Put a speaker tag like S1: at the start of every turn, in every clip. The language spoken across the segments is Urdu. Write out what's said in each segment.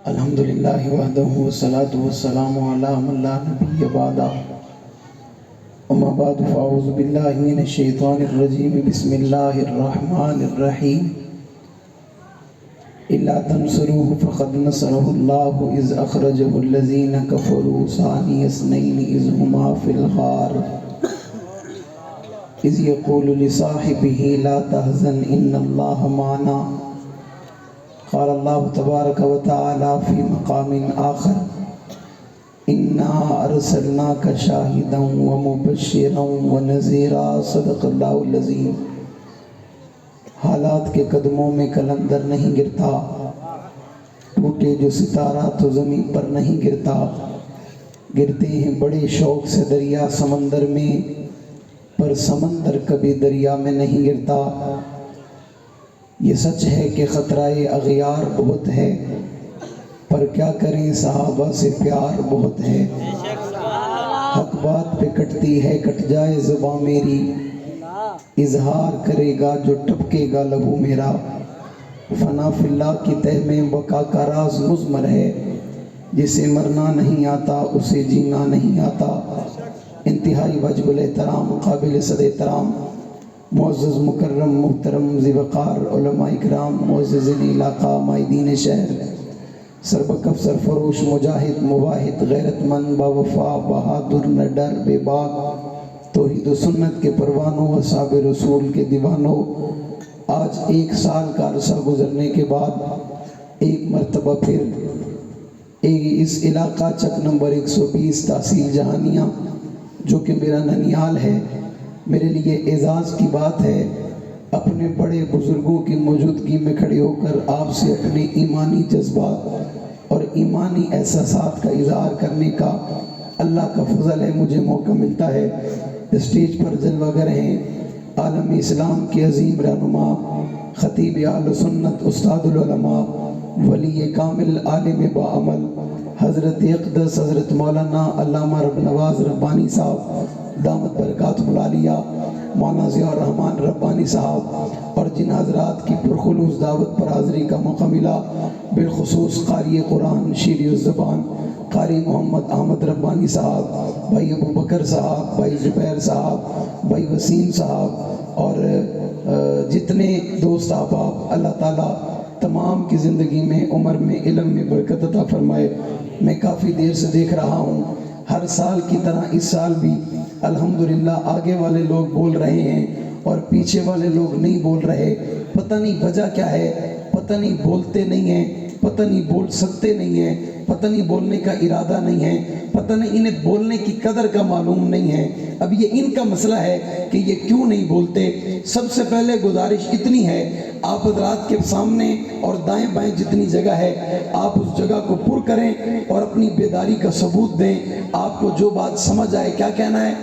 S1: الحمدللہ وحدہ والصلاة والسلام علی من لا نبی بعدہ اما بعد فاعوذ باللہ من الشیطان الرجیم بسم اللہ الرحمن الرحیم الا تنصروه فقد نصره اللہ اذ اخرجہ الذین کفروا ثانی اثنین اذ ہما فی الغار اذ یقول لصاحبہ لا تحزن ان اللہ معنا قال اللہ تبارک و تعالی فی مقام آخر انا ارسلناک شاہدا ومبشرا ونذیرا صدق اللہ العظیم۔ حالات کے قدموں میں کلندر نہیں گرتا، ٹوٹے جو ستارہ تو زمین پر نہیں گرتا، گرتے ہیں بڑے شوق سے دریا سمندر میں، پر سمندر کبھی دریا میں نہیں گرتا۔ یہ سچ ہے کہ خطرہ اغیار بہت ہے، پر کیا کریں صحابہ سے پیار بہت ہے۔ حق بات پہ کٹتی ہے کٹ جائے زباں میری، اظہار کرے گا جو ٹپکے گا لہو میرا۔ فنا فی اللہ کی تہ میں بقا کا راز مضمر ہے، جسے مرنا نہیں آتا اسے جینا نہیں آتا۔ انتہائی واجب الاحترام قابل صد احترام معزز مکرم محترم ذی وقار علماء اکرام معزز علاقہ مائدین شہر سربکف سرفروش مجاہد مواحد غیرت مند باوفا بہادر نڈر بے باک توحید و سنت کے پروانوں اصحاب رسول کے دیوانوں، آج 1 سال کا عرصہ گزرنے کے بعد ایک مرتبہ پھر اس علاقہ چک نمبر 120 تحصیل جہانیاں جو کہ میرا ننیال ہے، میرے لیے اعزاز کی بات ہے اپنے بڑے بزرگوں کی موجودگی میں کھڑے ہو کر آپ سے اپنے ایمانی جذبات اور ایمانی احساسات کا اظہار کرنے کا اللہ کا فضل ہے، مجھے موقع ملتا ہے۔ اسٹیج پر جلوہ گر ہیں عالم اسلام کے عظیم رہنما خطیب اہل سنت استاد العلماء ولی کامل عالم باعمل حضرت اقدس حضرت مولانا علامہ رب نواز ربانی صاحب دامت برکات العالیہ، مولانا ضیاء الرحمن ربانی صاحب، اور جن حضرات کی پرخلوص دعوت پر حاضری کا موقع ملا، بالخصوص قاری قرآن شیریں الزبان قاری محمد احمد ربانی صاحب، بھائی ابو بکر صاحب، بھائی زبیر صاحب، بھائی وسیم صاحب، اور جتنے دوست احباب، اللہ تعالیٰ تمام کی زندگی میں عمر میں علم میں برکت عطا فرمائے۔ میں کافی دیر سے دیکھ رہا ہوں، ہر سال کی طرح اس سال بھی الحمدللہ آگے والے لوگ بول رہے ہیں اور پیچھے والے لوگ نہیں بول رہے۔ پتہ نہیں وجہ کیا ہے، پتہ نہیں بولتے نہیں ہیں، پتہ نہیں بول سکتے نہیں ہیں، پتہ نہیں بولنے کا ارادہ نہیں ہے، پتہ نہیں انہیں بولنے کی قدر کا معلوم نہیں ہے۔ اب یہ ان کا مسئلہ ہے کہ یہ کیوں نہیں بولتے۔ سب سے پہلے گزارش اتنی ہے، آپ حضرات کے سامنے اور دائیں بائیں جتنی جگہ ہے آپ اس جگہ کو پر کریں اور اپنی بیداری کا ثبوت دیں۔ آپ کو جو بات سمجھ آئے، کیا کہنا ہے؟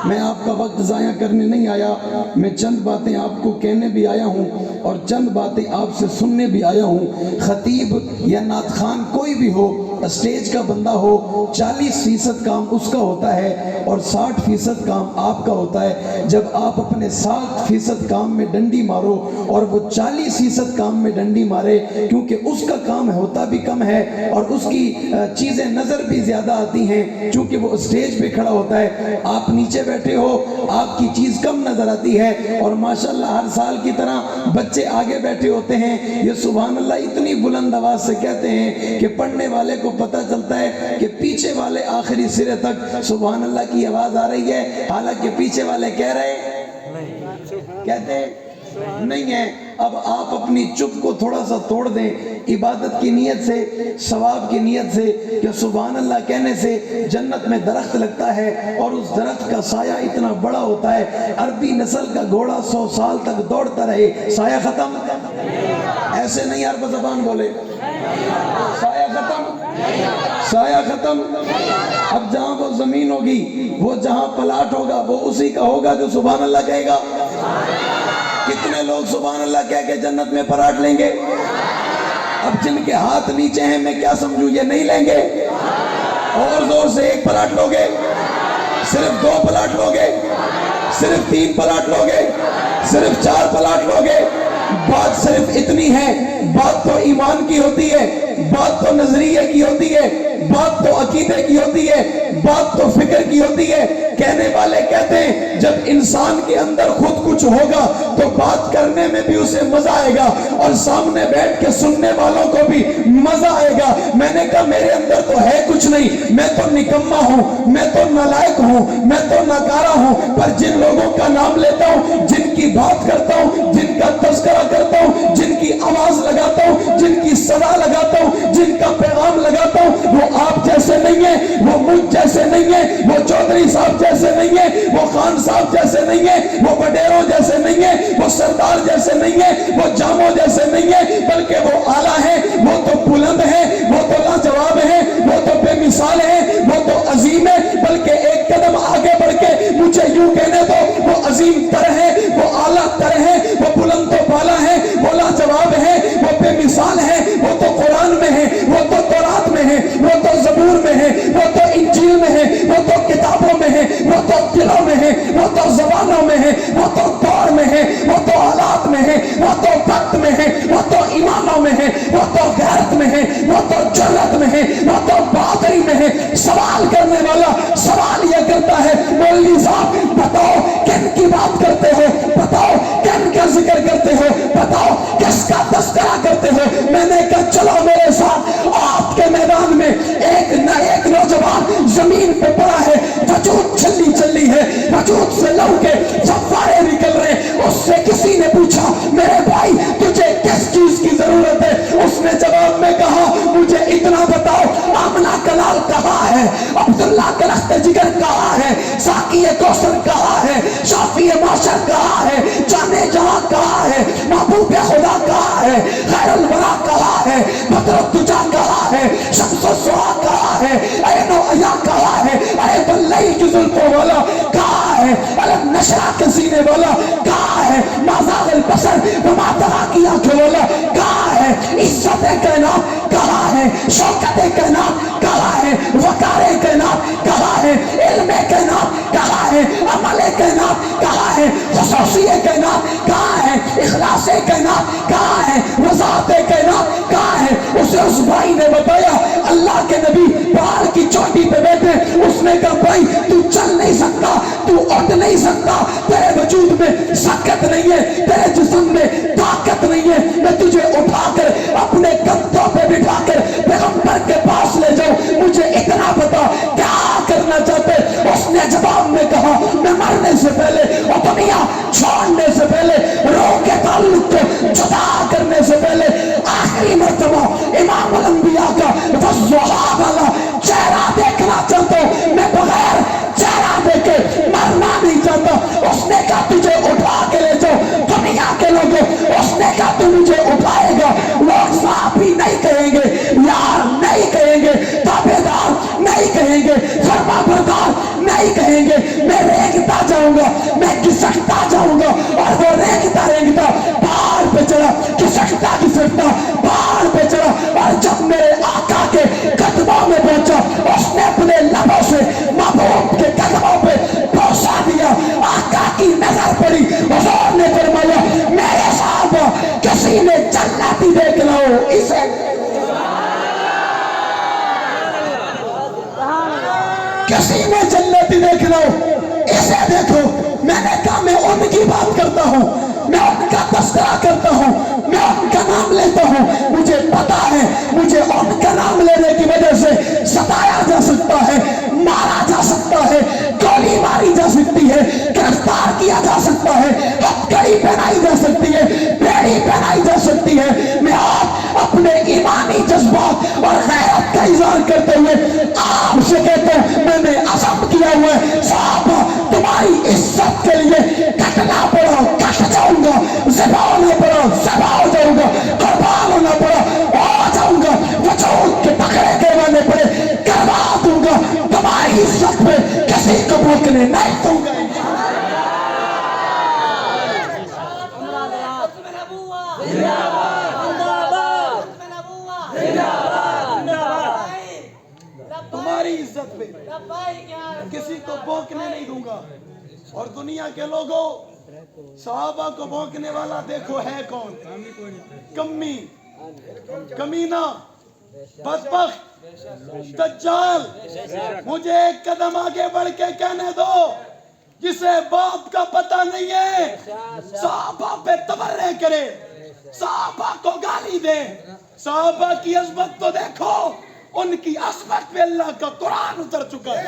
S1: میں آپ کا وقت ضائع کرنے نہیں آیا، میں چند باتیں آپ کو کہنے بھی آیا ہوں اور چند باتیں آپ سے سننے بھی آیا ہوں۔ خطیب یا نعت خوان کوئی بھی ہو، اسٹیج کا بندہ ہو، 40% کام اس کا ہوتا ہے اور 60% کام آپ کا ہوتا ہے۔ جب آپ اپنے 60% کام میں ڈنڈی مارو اور وہ 40% کام میں ڈنڈی مارے، کیونکہ اس کا کام ہوتا بھی کم ہے اور اس کی چیزیں نظر بھی زیادہ آتی ہیں، چونکہ وہ اسٹیج پہ کھڑا ہوتا ہے، آپ نیچے بیٹھے ہو، آپ کی چیز کم نظر آتی ہے، اور ماشاءاللہ ہر سال کی طرح بچے آگے بیٹھے ہوتے ہیں، یہ سبحان اللہ اتنی بلند آواز سے کہتے ہیں کہ پڑھنے والے کو پتہ چلتا ہے کہ پیچھے والے آخری سرے تک سبحان اللہ کی آواز آ رہی ہے، حالانکہ پیچھے والے کہہ رہے کہتے نہیں ہیں۔ اب آپ اپنی چپ کو تھوڑا سا توڑ دیں عبادت کی نیت سے، ثواب کی نیت سے، کہ سبحان اللہ کہنے سے جنت میں درخت لگتا ہے اور اس درخت کا سایہ اتنا بڑا ہوتا ہے، عربی نسل کا گھوڑا 100 سال تک دوڑتا رہے، سایہ ختم؟ ایسے نہیں عرب زبان بولے، سایہ ختم؟ سایہ ختم؟ اب جہاں وہ زمین ہوگی، وہ جہاں پلاٹ ہوگا، وہ اسی کا ہوگا جو سبحان اللہ کہے گا۔ کتنے لوگ سبحان اللہ کہہ کے جنت میں پلاٹ لیں گے؟ اب جن کے ہاتھ نیچے ہیں میں کیا سمجھوں، یہ نہیں لیں گے؟ اور زور سے 1 پلاٹ لوگے؟ صرف 2 پلاٹ لوگے؟ صرف 3 پلاٹ لوگے؟ صرف 4 پلاٹ لوگے؟ بات صرف اتنی ہے، بات تو ایمان کی ہوتی ہے، بات تو نظریے کی ہوتی ہے، بات تو عقیدے کی ہوتی ہے، بات تو فکر کی ہوتی ہے۔ کہنے والے کہتے ہیں جب انسان کے اندر خود کچھ ہوگا تو بات کرنے میں بھی اسے مزہ آئے گا اور سامنے بیٹھ کے سننے والوں کو بھی مزہ آئے گا۔ میں نے کہا میرے اندر تو ہے کچھ نہیں، میں تو نکما ہوں، میں تو نالائق ہوں، میں تو ناکارہ ہوں، پر جن لوگوں کا نام لیتا ہوں، جن کی بات کرتا ہوں، جن کا تذکرہ کرتا ہوں، جن کی آواز لگاتا ہوں، جن کی صدا لگاتا ہوں، جن کا پیغام لگاتا ہوں، وہ آپ جیسے نہیں ہیں، وہ مجھ جیسے نہیں ہیں، وہ چودھری صاحب جیسے نہیں ہیں، وہ خان صاحب جیسے نہیں ہیں، وہ وڈیروں جیسے نہیں ہیں، وہ سردار جیسے نہیں ہیں، وہ جاموں جیسے نہیں ہیں، بلکہ وہ اعلیٰ ہیں، وہ تو بلند ہیں، وہ تو لاجواب ہیں، وہ تو بے مثال ہیں، وہ تو عظیم ہے، بلکہ ایک قدم آگے بڑھ کے مجھے یوں کہنے دو، وہ عظیم تر ہے، وہ اعلیٰ تر ہے، وہ بلند و بالا ہے، وہ لاجواب ہے، وہ بے مثال ہے، وہ تو قرآن میں ہے، وہ تو تورات میں ہے، وہ تو زبور میں ہے، وہ تو انجیل میں ہے، وہ تو کتابوں میں ہے، وہ تو دلوں میں ہے، وہ تو زبانوں میں ہے، وہ تو دور میں ہے، وہ تو حالات میں ہے، وہ تو وقت میں ہے، وہ تو ایمانوں میں ہے، وہ تو غیرت میں ہے، وہ تو جرت میں ہے، وہ تو بہادری میں ہے۔ سوال کرنے والا سوال یہ کرتا ہے مولوی صاحب بتاؤ کن کی بات کرتے ہو، بتاؤ کن کا ذکر کرتے ہو، بتاؤ کس کا تذکرہ کرتے ہو۔ میں نے کہا چلو میرے ساتھ آپ کے میدان میں ایک نوجوان زمین پہ پڑا ہے، وجود چھلی چھلی ہے، وجود سے لہو کے فوارے نکل رہے۔ اس سے کسی نے پوچھا میرے بھائی تجھے کس چیز کی ضرورت ہے؟ اس نے جواب میں کہا مجھے اتنا بتاؤ آمنہ کلال کہاں ہے، عبداللہ کا رخت جگر کہاں ہے، ساقی کوثر کہاں ہے، شافی معاشر کہاں ہے، جانے جہاں کہاں ہے، محبوب خدا کہاں ہے، خیر الورا کہاں ہے، بدر الدجا کہاں ہے، شمس الضحیٰ کہاں ہے، عین و عیا کہاں ہے، اے بلئی کی زلفوں والا کہاں ہے، علم نشرہ کے سینے والا کہاں ہے، مازاغ البصر وما طغیٰ کی آنکھوں والا کہاں ہے، عزت کائنات کہاں ہے، شوکت کائنات کہاں ہے، وقار کائنات کہاں ہے، علم کائنات کہاں ہے، عمل کائنات کہاں ہے، خصوصی کائنات کہاں ہے، اخلاص کائنات کہاں ہے، وضاحت کائنات کہاں ہے۔ اسے اس بھائی نے بتایا اللہ کے نبی پہاڑ کی چوٹی پہ بیٹھے۔ اس نے کہا بھائی تو چل نہیں سکتا، تو اٹھ نہیں سکتا، تیرے وجود میں سکت نہیں ہے، تیرے جسم میں طاقت نہیں ہے، میں تجھے اٹھا کر اپنے کندھوں پہ بٹھا کر پیغمبر کے پاس لے جاؤں، مجھے اتنا بتا کیا کرنا چاہتے؟ اس نے جواب میں کہا میں مرنے سے پہلے اور دنیا چھوڑنے سے پہلے، روح کے تعلق کو جدا کرنے سے پہلے آخری مرتبہ امام الانبیاء کا والضحیٰ والا چہرہ دیکھنا چاہتا ہوں، میں بغیر چہرہ دیکھے مرنا نہیں چاہتا۔ اس نے کہا تجھے اٹھا کے لے جاؤ دنیا کے لوگوں، اس نے کہا تو مجھے اٹھائے گا، لوگ صحابی نہیں کہیں گے، یار نہیں کہیں گے، تابعدار نہیں کہیں گے، فرما بردار نہیں کہیں گے، میں ریگتا جاؤں گا، میں کسکتا جاؤں گا، اور وہ ریگتا ریگتا پہاڑ پہ چڑھا، کسکتا کسکتا پہاڑ پہ چڑھا، اور جب میرے آقا کے قدموں میں پہنچا اس نے اپنے لبوں سے محبوب کے قدموں پہ بوسہ دیا۔ آقا کی نظر پڑی، حضور نے فرمایا میرے صحابہ کسی نے جنتی دیکھ لو اسے، کسی نے جنتی دیکھ لو اسے دیکھو۔ میں نے کہا میں ان کی بات کرتا ہوں، میں ان کا تذکرہ کرتا ہوں، میں ان کا نام لیتا ہوں۔ مجھے پتا ہے مجھے ان کا نام لینے کی وجہ سے ستایا جا سکتا ہے، مارا جا سکتا ہے، گولی ماری جا سکتی ہے، گرفتار کیا جا سکتا ہے، ہتھکڑی پہنائی جا سکتی ہے، بیڑی پہنائی جا سکتی ہے۔ میں آپ اپنے ایمانی جذبات اور غیرت کا اظہار کرتے ہوئے آپ سے کہتا ہوں میں نے عزم کیا ہوا ہے صحابہ تمہاری عزت کے لیے کٹنا پڑا کٹ جاؤں گا، ذبح ہونا پڑا ذبح ہو جاؤں گا، قربان ہونا پڑا ہو جاؤں گا، وجود کے پکڑے کروانے پڑے کروا دوں گا، تمہاری عزت پہ کسی کو بھوکنے نہیں دوں گا۔ تمہاری عزت پہ کسی کو بوکنے نہیں دوں گا۔ اور دنیا کے لوگوں صحابہ کو بھونکنے والا دیکھو ہے کون؟ کمی، کمینہ، بدبخت، دجال۔ مجھے ایک قدم آگے بڑھ کے کہنے دو، جسے باپ کا پتہ نہیں ہے صحابہ پہ تبرے کرے، صحابہ کو گالی دے۔ صحابہ کی عظمت تو دیکھو، ان کی عظمت پہ اللہ کا قرآن اتر چکا ہے۔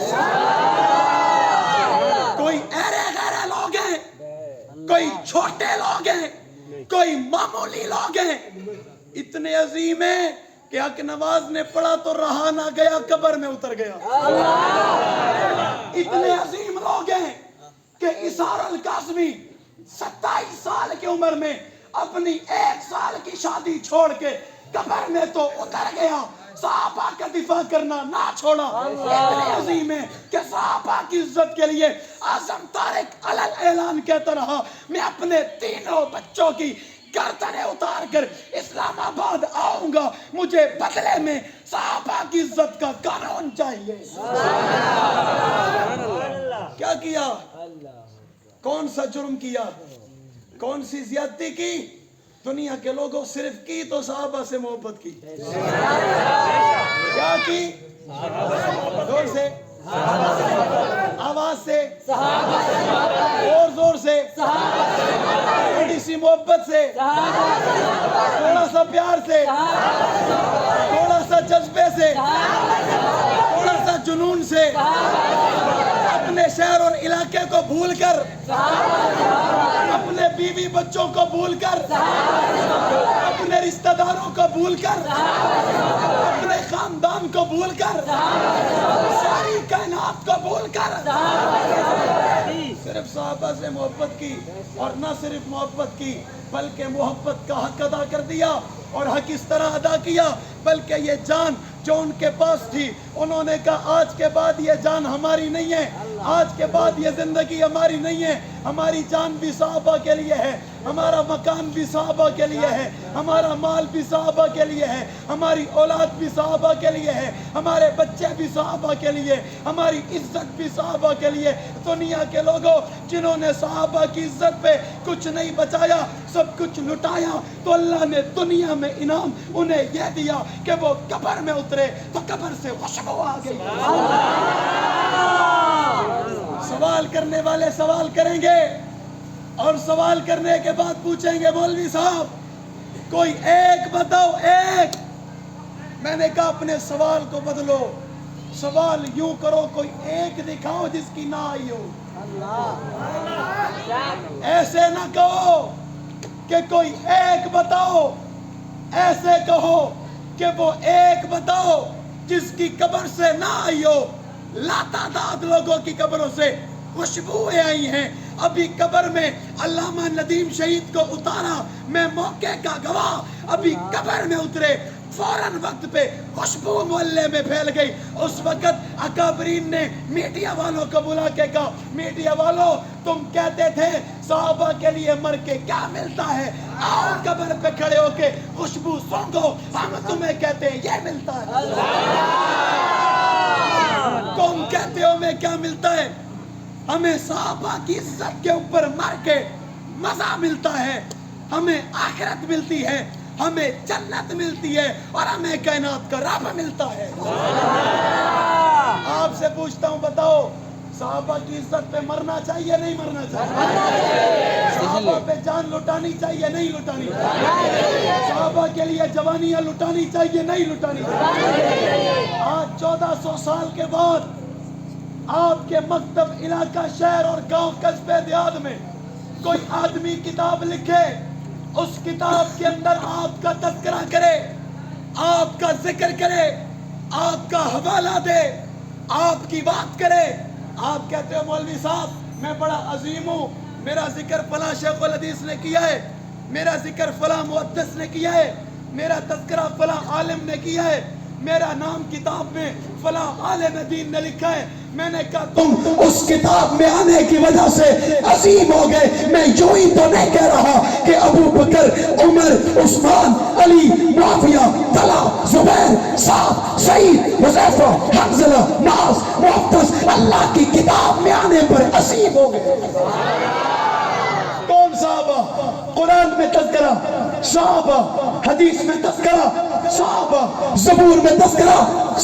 S1: کوئی ایرے غیرے لوگ ہیں، کوئی چھوٹے لوگ ہیں، کوئی معمولی لوگ ہیں، اتنے عظیم ہیں کہ حق نواز نے پڑھا تو رہا نہ گیا، قبر میں اتر گیا۔ اتنے عظیم لوگ ہیں کہ اسار القاسمی 27 سال کی عمر میں اپنی 1 سال کی شادی چھوڑ کے قبر میں تو اتر گیا، صحابہ کا دفاع کرنا نہ چھوڑا۔ اتنے عظیم ہیں کہ صحابہ کی عزت کے لیے اعظم طارق علل اعلان کہتا رہا، میں اپنے تینوں بچوں کی گردنیں اتار کر اسلام آباد آؤں گا، مجھے بدلے میں صحابہ کی عزت کا قانون چاہیے۔ کیا کیا؟ کون سا جرم کیا؟ کون سی زیادتی کی؟ دنیا کے لوگوں صرف کی تو صحابہ سے محبت کی۔ کیا کی؟ زور سے، آواز سے، اور زور سے، تھوڑی سی محبت سے، تھوڑا سا پیار سے، تھوڑا سا جذبے سے، تھوڑا سا جنون سے، اپنے شہر اور علاقے کو بھول کر، اپنے بیوی بچوں کو بھول کر، اپنے رشتہ داروں کو بھول کر، اپنے خاندان کو بھول کر، ساری کائنات کو بھول کر صرف صحابہ سے محبت کی، اور نہ صرف محبت کی بلکہ محبت کا حق ادا کر دیا۔ اور حق اس طرح ادا کیا بلکہ یہ جان جو ان کے پاس تھی، انہوں نے کہا آج کے بعد یہ جان ہماری نہیں ہے، آج کے بعد یہ زندگی ہماری نہیں ہے، ہماری جان بھی صحابہ کے لیے ہے، ہمارا مکان بھی صحابہ کے لیے ہے، ہمارا مال بھی صحابہ کے لیے ہے، ہماری اولاد بھی صحابہ کے لیے ہے، ہمارے بچے بھی صحابہ کے لیے، ہماری عزت بھی صحابہ کے لیے۔ دنیا کے لوگوں جنہوں نے صحابہ کی عزت پہ کچھ نہیں بچایا، سب کچھ لٹایا، تو اللہ نے دنیا میں انعام انہیں یہ دیا کہ وہ قبر میں اترے تو قبر سے خوشبو آ گئی۔ سوال کرنے والے سوال کریں گے، اور سوال کرنے کے بعد پوچھیں گے مولوی صاحب کوئی ایک بتاؤ، ایک۔ میں نے کہا اپنے سوال کو بدلو، سوال یوں کرو کوئی ایک دکھاؤ جس کی نہ آئی ہو۔ ایسے نہ کہو کہ کوئی ایک بتاؤ، ایسے کہو کہ وہ ایک بتاؤ جس کی قبر سے نہ آئی ہو۔ لاتعداد لوگوں کی قبروں سے خوشبوئیں آئی ہیں۔ ابھی قبر میں علامہ ندیم شہید کو اتارا، میں موقع کا گواہ، ابھی قبر میں اترے، فوراً وقت پہ خوشبو محلے میں پھیل گئی۔ اس وقت اکابرین نے میڈیا والوں کو بلا کے کہا، میڈیا والوں تم کہتے تھے صحابہ کے لیے مر کے کیا ملتا ہے، آؤ قبر پہ کھڑے ہو کے خوشبو سونگو، ہم تمہیں کہتے ہیں یہ ملتا ہے۔ تم کہتے ہو میں کیا ملتا ہے؟ ہمیں صحابہ کی عزت کے اوپر مر کے مزہ ملتا ہے، ہمیں آخرت ملتی ہے، ہمیں جنت ملتی ہے، اور ہمیں کائنات کا رب ملتا ہے۔ آپ سے پوچھتا ہوں بتاؤ صحابہ کی عزت پہ مرنا چاہیے نہیں مرنا چاہیے؟ صحابہ پہ جان لٹانی چاہیے نہیں لٹانی چاہیے؟ صحابہ کے لیے جوانیاں لٹانی چاہیے نہیں لٹانی چاہیے؟ آج 1400 سال کے بعد آپ کے مکتب، علاقہ، شہر اور گاؤں، قصبے، دیہات میں کوئی آدمی کتاب لکھے، اس کتاب کے اندر آپ کا تذکرہ کرے، آپ کا ذکر کرے، آپ کا حوالہ دے، آپ کی بات کرے، آپ کہتے ہو مولوی صاحب میں بڑا عظیم ہوں، میرا ذکر فلاں شیخ الحدیث نے کیا ہے، میرا ذکر فلاں محدث نے کیا ہے، میرا تذکرہ فلاں عالم نے کیا ہے، میرا نام کتاب میں فلاں عالم دین نے لکھا ہے۔ میں نے کہا تم اس کتاب میں آنے کی وجہ سے عظیم ہو گئے، میں یوں ہی تو نہیں کہہ رہا کہ ابو بکر، عمر، عثمان، علی، معاویہ، طلحہ، زبیر، سعد، سعید، حذیفہ، حنظلہ، معاذ، معتز اللہ کی کتاب میں آنے پر عظیم ہو گئے۔ قرآن میں تذکرہ صحابہ، حدیث میں تذکرہ صحابہ، زبور میں تذکرہ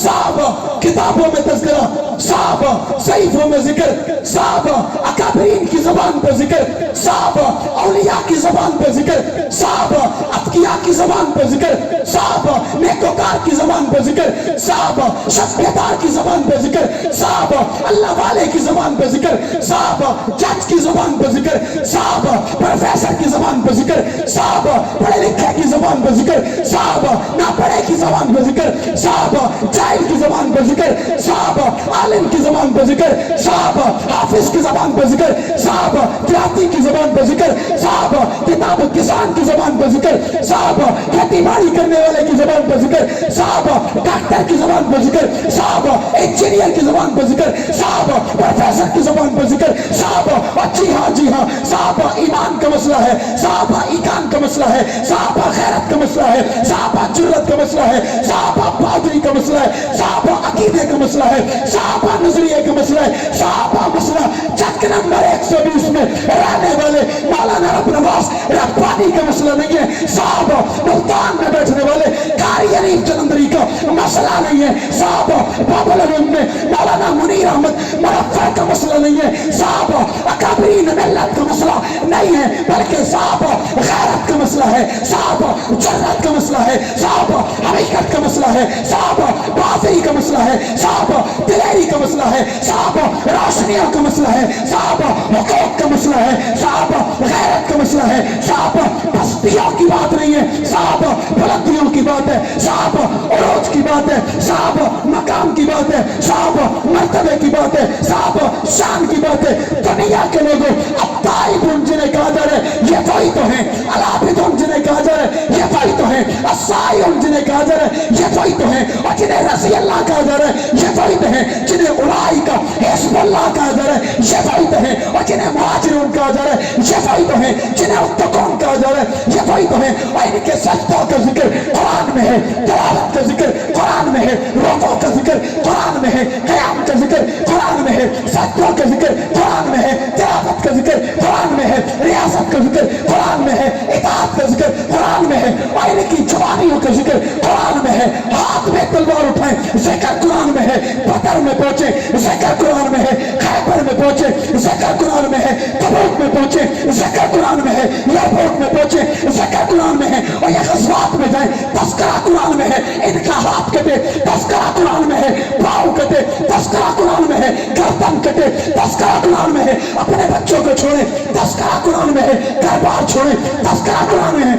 S1: صحابہ، کتابوں میں تذکرہ صحابہ، صحیفوں میں ذکر صحابہ، اکابرین کی زبان پر ذکر صحابہ، اولیاء کی زبان پر ذکر صحابہ، اتقیاء کی زبان پر ذکر صحابہ، نیکوکار کی زبان پر ذکر صحابہ، شخصیتار کی زبان پر ذکر صحابہ، اللہ والے کی زبان پر ذکر صحابہ، جج کی زبان پر ذکر صحابہ، پروفیسر کی زبان پر ذکر صحابہ، پڑھے لکھے کی زبان پر ذکر صحابہ، نہ پڑھے کی زبان پر ذکر صحابہ، جاہل کی زبان پر ذکر صحابہ، عالم کی زبان پر ذکر صحابہ، حافظ کی زبان پر ذکر صحابہ، دیہاتی کی زبان پر ذکر صحابہ، کتاب کسان کی زبان پر ذکر صحابہ، کھیتی باڑی کرنے والے کی زبان پر ذکر صحابہ، ڈاکٹر کی زبان پر ذکر صحابہ، انجینئر کی زبان پر ذکر صحابہ، پروفیسر کی زبان پر ذکر صحابہ، اور جی ہاں صحابہ ایمان کا مسئلہ ہے، صحابہ ایمان کا مسئلہ ہے، صحابہ غیرت کا مسئلہ ہے، صحابہ جرت کا مسئلہ ہے، صحابہ بہادری کا مسئلہ ہے، صحابہ عقیدے کا مسئلہ ہے، صحابہ نظریے کا مسئلہ ہے، صحابہ مسئلہ چک نمبر 120 میں رہنے والے مولانا رب نواز ربانی کا مسئلہ نہیں ہے، صحابہ ملتان میں بیٹھنے والے قاری عنیف جلندری کا مسئلہ نہیں ہے، صحابہ باب العلوم میں مولانا منیر احمد مرفع کا مسئلہ نہیں ہے، صحابہ اکابرین ملت کا مسئلہ نہیں ہے، بلکہ صحابہ غیرت کا مسئلہ ہے، صحابہ جرت کا مسئلہ ہے، صحابہ حقیقت کا مسئلہ ہے، صحابہ بہادری کا مسئلہ ہے، صحابہ دلیری کا مسئلہ ہے، صحابہ روشنیوں کا مسئلہ ہے، صحابہ حقوق کا مسئلہ ہے، صحابہ غیرت کا مسئلہ ہے، صحابہ بستیوں کی بات نہیں ہے، صحابہ بلندیوں کی بات ہے، صحابہ عروج کی بات ہے، صحابہ مقام کی بات ہے، صحابہ مرتبے کی بات ہے، صحابہ شان کی بات ہے۔ دنیا کے لوگوں الطائبون جنہیں کہا جا رہا ہے یہ وہی تو ہیں، العابدون جنہیں کہا جا رہا ہے یہ وہی تو ہیں، السائحون جنہیں کہا جا رہا ہے یہ وہی تو ہیں، اور جنہیں رضی اللہ کہا جا رہا ہے یہ وہی تو ہیں، جنہیں اولئک حزب اللہ کہا جا رہا ہے یہ وہی تو ہیں، اور جنہیں مہاجرون کہا جا رہا ہے یہ وہی تو ہیں، جنہیں متقون کہا جا رہا ہے یہ وہی تو ہیں، اور ان کے سجدوں کا ذکر قرآن میں ہے، تلاوت کا ذکر قرآن میں ہے، رکوع کا ذکر قرآن میں ہے، قیام کا ذکر قرآن میں ہے، سجدوں کا ذکر قرآن میں ہے، تلاوت کا ذکر قرآن میں ہے، ریاضت کا ذکر قرآن میں ہے، اطاعت کا ذکر قرآن میں ہے، اور ان کی جوانیوں کا ذکر قرآن میں ہے، ہاتھ میں تلوار اٹھائیں ذکر قرآن میں ہے، بدر میں پہنچے ذکر قرآن میں ہے، خیبر میں پہنچے ذکر قرآن میں ہے، تبوک میں پہنچے ذکر قرآن میں ہے، یرموک میں پہنچے ذکر قرآن میں ہے، اور یہ غزوات میں جائیں تذکرہ قرآن میں ہے، ان کا ہاتھ کٹے تذکرہ قرآن میں ہے، پاؤں کٹے تذکرہ قرآن میں ہے، گردن کٹے تذکرہ قرآن میں ہے، اپنے بچوں کو چھوڑیں تذکرہ قرآن میں ہے، گھر بار چھوڑیں تذکرہ قرآن میں ہے،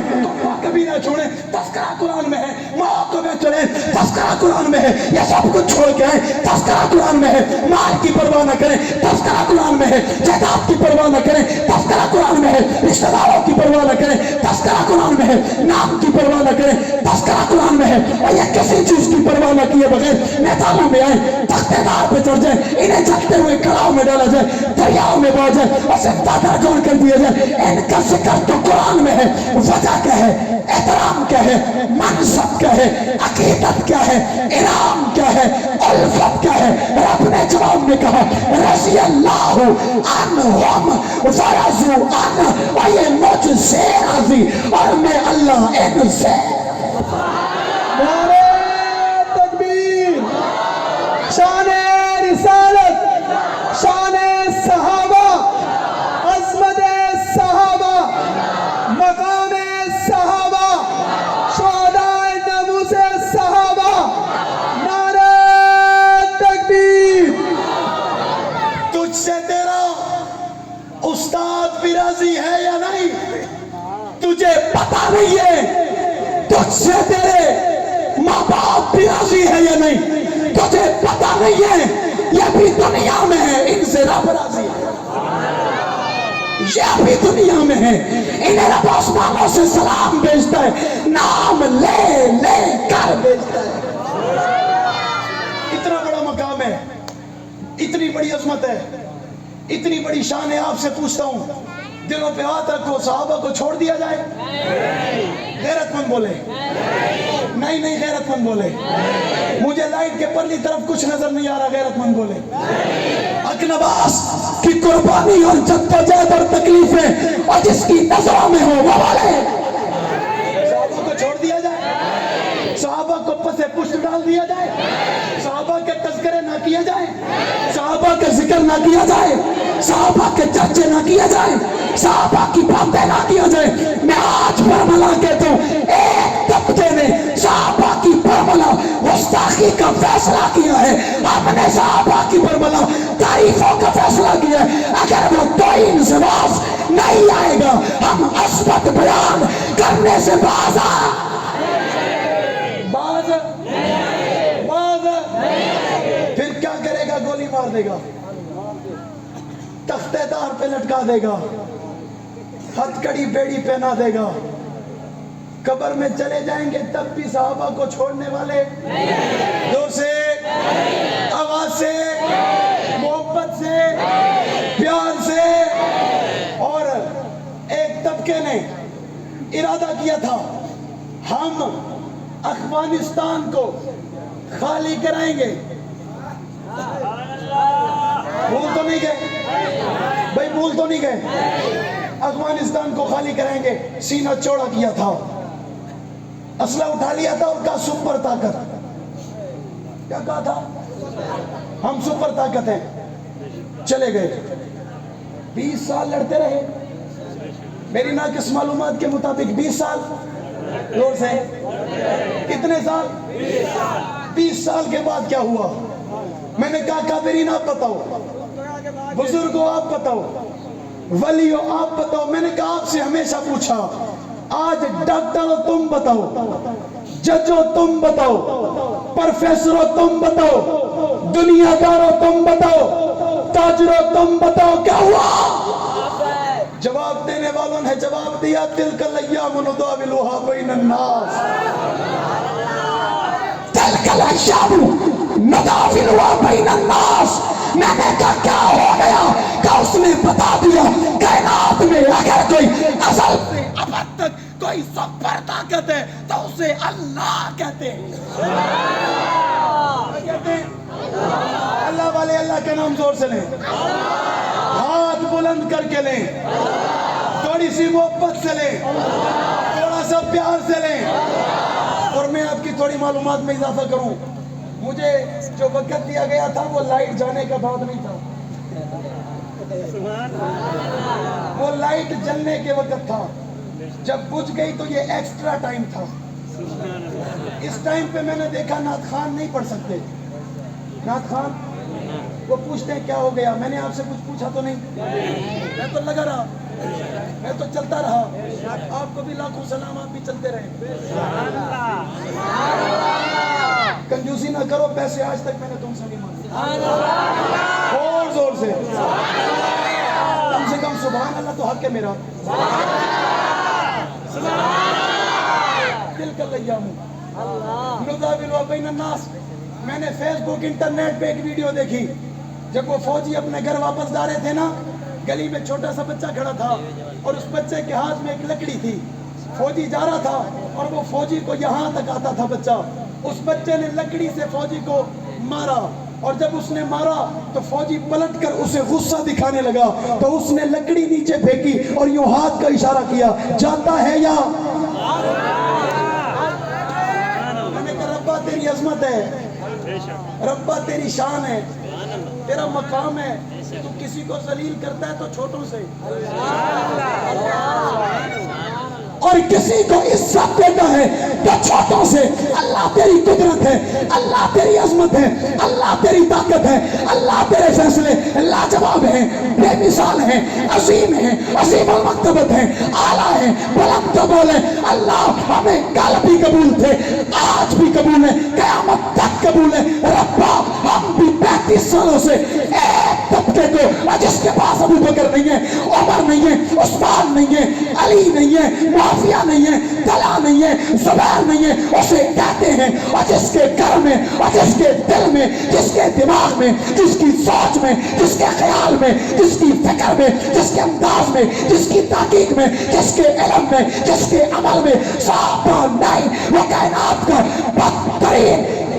S1: کبھی نہ چھوڑیں تذکرہ قرآن میں ہے، ماں کو نہ چلیں تذکرہ قرآن میں ہے، یہ سب کچھ چھوڑ کے آئیں تذکرہ قرآن میں ہے، مال کی پرواہ نہ کریں تذکرہ قرآن میں ہے، جائیداد کی پرواہ نہ کریں تذکرہ قرآن میں ہے، رشتہ داروں کی پرواہ نہ کریں تذکرہ قرآن میں ہے، نام کی پرواہ نہ کریں تذکرہ قرآن میں ہے، اور یہ کسی چیز کی پرواہ نہ کیے بغیر میدانوں میں آئیں، تختے دار پہ چڑھ جائیں، انہیں جلتے ہوئے کڑاؤں میں ڈالا جائے، دریاؤں میں بہا جائے، اور زندہ درگور کر دیا جائے، ان کا ذکر تو قرآن میں ہے۔ وجہ کیا ہے؟ احترام کیا ہے؟ منصب کیا ہے؟ عقیدت کیا ہے؟ انعام کیا ہے؟ الفت کیا ہے؟ رب نے جواب میں کہا رضی اللہ عنہم ورضوا عنہ، اور یہ مجھ سے راضی اور میں اللہ ان سے۔
S2: نعرہ تکبیر، شان رسالت، شان صحابہ، عظمت صحابہ، مقام صحابہ، شہداء ناموس صحابہ، نعرہ تکبیر۔
S1: تجھ سے تیرا استاد بھی راضی ہے یا نہیں تجھے پتا نہیں ہے، تجھ سے تیرے ماں باپ بھی راضی ہے یا نہیں تجھے پتا نہیں ہے، یہ بھی دنیا میں ہے، ان سے رب راضی ہے، یہ بھی دنیا میں ہے، انہیں رب آسمانوں سے سلام بھیجتا ہے، نام لے لے کر بھیجتا ہے۔ اتنا بڑا مقام ہے، اتنی بڑی عظمت ہے، اتنی بڑی شان ہے، آپ سے پوچھتا ہوں دلوں پہ ہاتھ رکھو، صحابہ کو چھوڑ دیا جائے؟ غیرت مند بولے نہیں، غیرت مند بولے
S2: مجھے لائٹ کے پرلی طرف کچھ نظر نہیں آ رہا، غیرت مند بولے۔
S1: اقنباس کی قربانی اور جدوجہد اور تکلیفیں اور جس کی نظروں میں ہو وہ والے
S2: صحابہ کو چھوڑ دیا جائے، صحابہ کو پسے پشت ڈال دیا جائے، صحابہ کے تذکرے نہ کیے جائیں،
S1: صحابہ کا ذکر نہ کیا جائے، صحابہ کے چرچے نہ کیا جائے، صحابہ کی باتیں نہ کیا جائے۔ میں آج برملا کہتا ہوں، ایک طبقے نے صحابہ کی برملا گستاخی کا فیصلہ کیا ہے، ہم نے صحابہ کی برملا تعریفوں کا فیصلہ کیا ہے۔ اگر وہ توہین سے باز نہیں آئے گا، ہم عصمت بیان کرنے سے باز
S2: پھر کیا کرے گا؟ گولی مار دے گا، تختے دار پہ لٹکا دے گا، ہتھ کڑی بیڑی پہنا دے گا، قبر میں چلے جائیں گے تب بھی صحابہ کو چھوڑنے والے دور سے، آواز سے، محبت سے، پیار سے۔ اور ایک طبقے نے ارادہ کیا تھا ہم افغانستان کو خالی کرائیں گے، بھول تو نہیں گئے بھائی، بھول تو نہیں گئے، افغانستان کو خالی کریں گے۔ سینہ چوڑا کیا تھا، اسلحہ اٹھا لیا تھا اور کہا سپر طاقت، کیا کہا تھا؟ ہم سپر طاقت ہیں۔ چلے گئے، 20 سال لڑتے رہے، میری ناقص معلومات کے مطابق 20 سال، زور سے، کتنے سال؟ 20 سال کے بعد کیا ہوا؟ میں نے کہا کابرین آپ بتاؤ، بزرگوں آپ بتاؤ، ولیو آپ بتاؤ۔ میں نے کہا آپ سے ہمیشہ پوچھا، آج ڈاکٹروں تم بتاؤ، ججوں تم بتاؤ، پروفیسروں تم بتاؤ، دنیا داروں تم بتاؤ، تاجروں تم بتاؤ، کیا ہوا؟ جواب دینے والوں نے جواب دیا، تلک الایام نداولها بین الناس،
S1: تلک الایام نداولها بین الناس۔ میں نے کہا کیا ہو گیا؟ کہ اس نے بتا دیا کائنات میں اگر کوئی ازل سے ابد تک کوئی سپر طاقت ہے تو اسے اللہ کہتے ہیں۔
S2: اللہ والے اللہ کا نام زور سے لیں، ہاتھ بلند کر کے لیں، تھوڑی سی محبت سے لیں، تھوڑا سا پیار سے لیں۔ اور میں آپ کی تھوڑی معلومات میں اضافہ کروں، مجھے جو وقت دیا گیا تھا وہ لائٹ جانے کا بعد نہیں تھا، وہ لائٹ جلنے کے وقت تھا، جب بجھ گئی تو یہ ایکسٹرا ٹائم تھا۔ اس ٹائم پہ میں نے دیکھا نعت خوان نہیں پڑھ سکتے، نعت خوان وہ پوچھتے ہیں کیا ہو گیا؟ میں نے آپ سے کچھ پوچھا تو نہیں، میں تو لگا رہا، میں تو چلتا رہا۔ آپ کو بھی لاکھوں سلام، آپ بھی چلتے رہے۔ کنجوسی نہ کرو، پیسے آج تک میں نے تم سے نہیں مانگے، اور زور سے، کم سے کم سبحان اللہ تو حق ہے میرا۔ تلک الایام نداولها بین الناس۔ میں نے فیس بک انٹرنیٹ پہ ایک ویڈیو دیکھی، جب وہ فوجی اپنے گھر واپس جا رہے تھے نا، گلی میں چھوٹا سا بچہ کھڑا تھا اور اس بچے کے ہاتھ میں ایک لکڑی تھی، فوجی جا رہا تھا اور وہ فوجی کو یہاں تک آتا تھا بچہ، اس بچے نے لکڑی سے فوجی کو مارا، اور جب اس نے مارا تو فوجی پلٹ کر اسے غصہ دکھانے لگا تو اس نے لکڑی نیچے پھینکی اور یوں ہاتھ کا اشارہ کیا، جاتا ہے یا؟ میں نے کہا ربا تیری عظمت ہے، ربا تیری شان ہے، تیرا مقام ہے، تو کسی کو ذلیل کرتا ہے تو چھوٹوں سے،
S1: اور کسی کو عزت دیتا ہے تو چھوٹوں سے۔ اللہ تیری قدرت ہے، اللہ تیری عظمت ہے، اللہ تیری طاقت ہے، اللہ تیرے فیصلے لاجواب ہیں، بے مثال ہیں، عظیم ہیں، عظیم المرتبت ہیں، اعلیٰ ہیں، بلند قبول ہیں۔ اللہ ہمیں کل بھی قبول تھے، آج بھی قبول ہے، قیامت تک قبول ہے۔ ربا ہم بھی 35 سالوں سے ایک طبقے کو، جس کے پاس ابو بکر نہیں ہے، عمر نہیں ہے، عثمان نہیں ہے، علی نہیں ہے، معافیہ نہیں ہے، طلحہ نہیں ہے، زبیر نہیں ہے، اسے کہتے ہیں، اور جس کے گھر میں، اور جس کے دل میں، جس کے دماغ میں، جس کی سوچ میں، جس کے خیال میں، جس کی فکر میں، جس کے انداز میں، جس کی تحقیق میں، جس کے علم میں، جس کے عمل میں صحابہ نہیں، وہ کائنات کا بدترین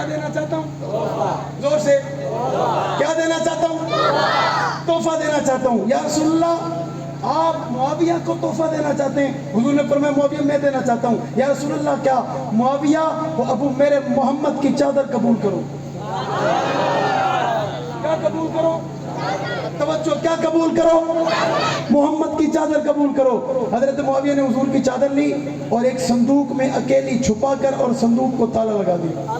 S2: کیا دینا چاہتا ہوں؟ زور سے کیا دینا چاہتا ہوں؟ تحفہ دینا چاہتا ہوں. یا رسول اللہ آپ معاویہ کو تحفہ دینا چاہتے ہیں. حضور نے فرمایا معاویہ میں دینا چاہتا ہوں. یا رسول اللہ کیا؟ معاویہ وہ ابو میرے محمد کی چادر قبول کرو. کیا قبول کرو؟ توجہ, کیا قبول کرو؟ محمد کی چادر قبول کرو. حضرت معاویہ نے حضور کی چادر لی اور ایک صندوق میں اکیلی چھپا کر اور صندوق کو تالا لگا دیا.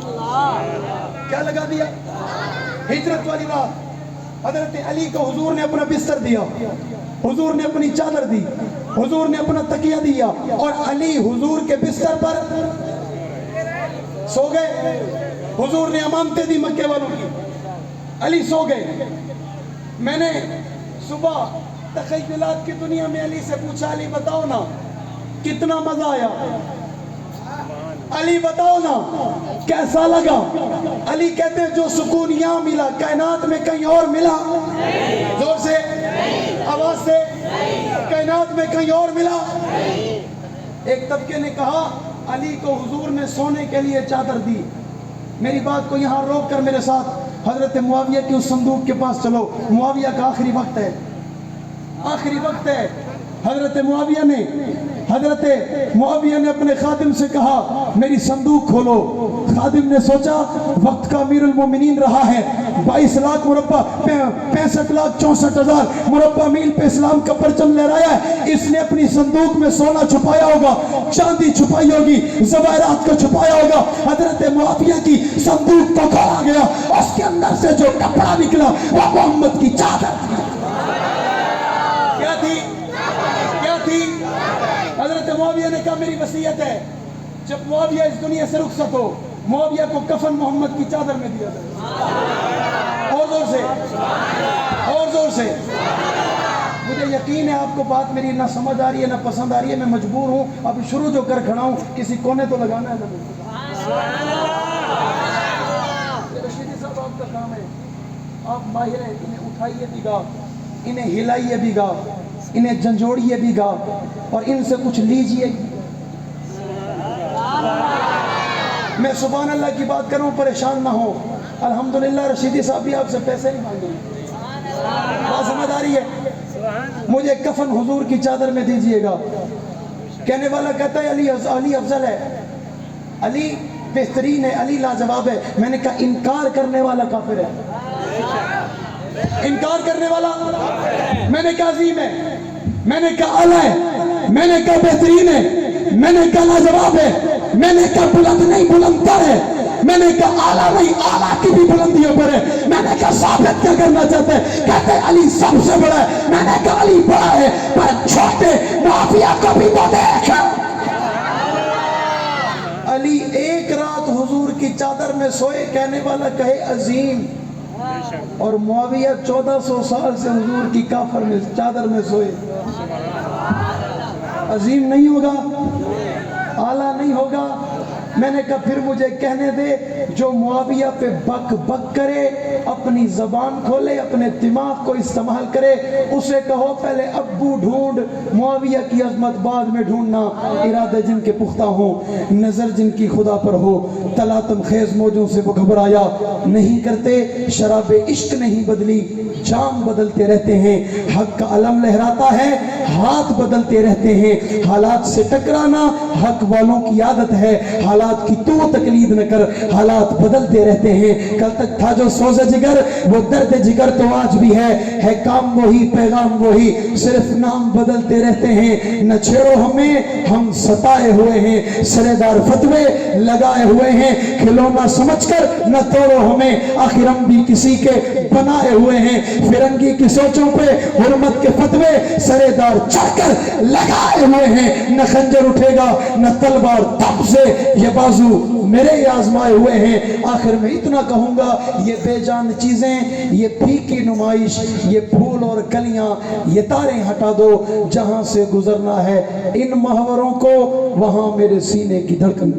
S2: کیا لگا دیا؟ ہجرت والی رات حضرت علی کو حضور نے اپنا بستر دیا, حضور نے اپنی چادر دی, حضور نے اپنا تکیہ دیا اور علی حضور کے بستر پر سو گئے. حضور نے امانتیں دی مکے والوں کی, علی سو گئے. میں نے صبح تخیلات کی دنیا میں علی سے پوچھا, علی بتاؤ نا کتنا مزہ آیا, علی بتاؤ نا کیسا لگا. علی کہتے ہیں جو سکون یہاں ملا کائنات میں کہیں اور ملا. زور سے, آواز سے, کائنات میں کہیں اور ملا. ایک طبقے نے کہا علی کو حضور نے سونے کے لیے چادر دی. میری بات کو یہاں روک کر میرے ساتھ حضرت معاویہ کی اس صندوق کے پاس چلو. معاویہ کا آخری وقت ہے, آخری وقت ہے. حضرت معاویہ نے اپنے خادم سے کہا میری صندوق کھولو. خادم نے سوچا وقت کا امیر المومنین رہا ہے, 22 لاکھ مربع 65,64,000 مربع میل پہ اسلام کا پرچم لہرایا ہے. اس نے اپنی صندوق میں سونا چھپایا ہوگا, چاندی چھپائی ہوگی, زواہرات کو چھپایا ہوگا. حضرت معاویہ کی صندوق کو کھولا گیا, اس کے اندر سے جو کپڑا نکلا وہ محمد کی چادر تھی. کیا تھی؟ کیا تھی؟ حضرت معاویہ نے کہا میری وصیت ہے جب معاویہ اس دنیا سے رخصت ہو معاویہ کو کفن محمد کی چادر میں دیا جائے. اور زور سے, اور زور سے. مجھے یقین ہے آپ کو بات میری نہ سمجھ آ رہی ہے نہ پسند آ رہی ہے. میں مجبور ہوں اب شروع جو کر کھڑا ہوں کسی کونے تو لگانا ہے. رشیدی صاحب آپ کا کام ہے, آپ ماہر ہیں, انہیں اٹھائیے بھی گا, انہیں ہلائیے بھی گا, انہیں جھنجھوڑیے بھی گا اور ان سے کچھ لیجئے. میں سبحان اللہ کی بات کروں پریشان نہ ہو. الحمدللہ رشیدی صاحب بھی آپ سے پیسے نہیں مانگے. بات سمجھ آ رہی ہے؟ مجھے کفن حضور کی چادر میں دیجئے گا. کہنے والا کہتا ہے علی افضل ہے, علی بہترین ہے, علی لاجواب ہے. میں نے کہا انکار کرنے والا کافر ہے. انکار کرنے والا, میں نے کہا عظیم ہے, میں نے کہا اعلیٰ ہے, میں نے کہا بہترین ہے, میں نے کہا لاجواب ہے, میں نے کہا بلند نہیں بلند تر ہے, میں نے کہا اعلیٰ نہیں اعلیٰ کی بھی بلندیوں پر ہے. میں نے کہا ثابت کیا کرنا چاہتے ہیں؟ کہتے ہیں علی سب سے بڑا ہے. میں نے کہا علی بڑا ہے پر چھوٹے معاویہ کو بھی تو دیکھ. علی ایک رات حضور کی چادر میں سوئے, کہنے والا کہے عظیم, اور معاویہ 1400 سال سے حضور کی کافر میں چادر میں سوئے. عظیم نہیں ہوگا؟ اعلیٰ نہیں ہوگا؟ میں نے کہا پھر مجھے کہنے دے جو معاویہ پہ بک بک کرے اپنی زبان کھولے, اپنے دماغ کو استعمال کرے, اسے کہو پہلے ابو ڈھونڈ, معاویہ کی عظمت بعد میں ڈھونڈنا. ارادے جن کے پختہ ہوں, نظر جن کی خدا پر ہو, تلاطم خیز موجوں سے وہ گھبرایا نہیں کرتے. شراب عشق نہیں بدلی, جام بدلتے رہتے ہیں. حق کا علم لہراتا ہے, ہاتھ بدلتے رہتے ہیں. حالات سے ٹکرانا حق والوں کی عادت ہے, حالات کی تو تقلید نہ کر, حالات بدلتے رہتے ہیں. کل تک تھا جو سوز جگر وہ درد جگر تو آج بھی ہے کام وہی پیغام وہی, صرف نام بدلتے رہتے ہیں. نہ چھیڑو ہمیں, ہم ستائے ہوئے ہیں, سرے دار فتوے لگائے ہوئے ہیں. کھلونا سمجھ کر نہ توڑو ہمیں, آخر ہم بھی کسی کے بنائے ہوئے ہیں. فرنگی کی سوچوں پہ حرمت کے فتوے سرے دار چڑھ کر لگائے ہوئے ہیں. نہ خنجر اٹھے گا نہ تلوار تب سے, یہ بازو میرے ہی آزمائے ہوئے ہیں. آخر میں اتنا کہوں گا, یہ بے جان چیزیں, یہ پھیکی نمائش, یہ پھول اور کلیاں, یہ تاریں ہٹا دو. جہاں سے گزرنا ہے ان محوروں کو, وہاں میرے سینے کی دھڑکن.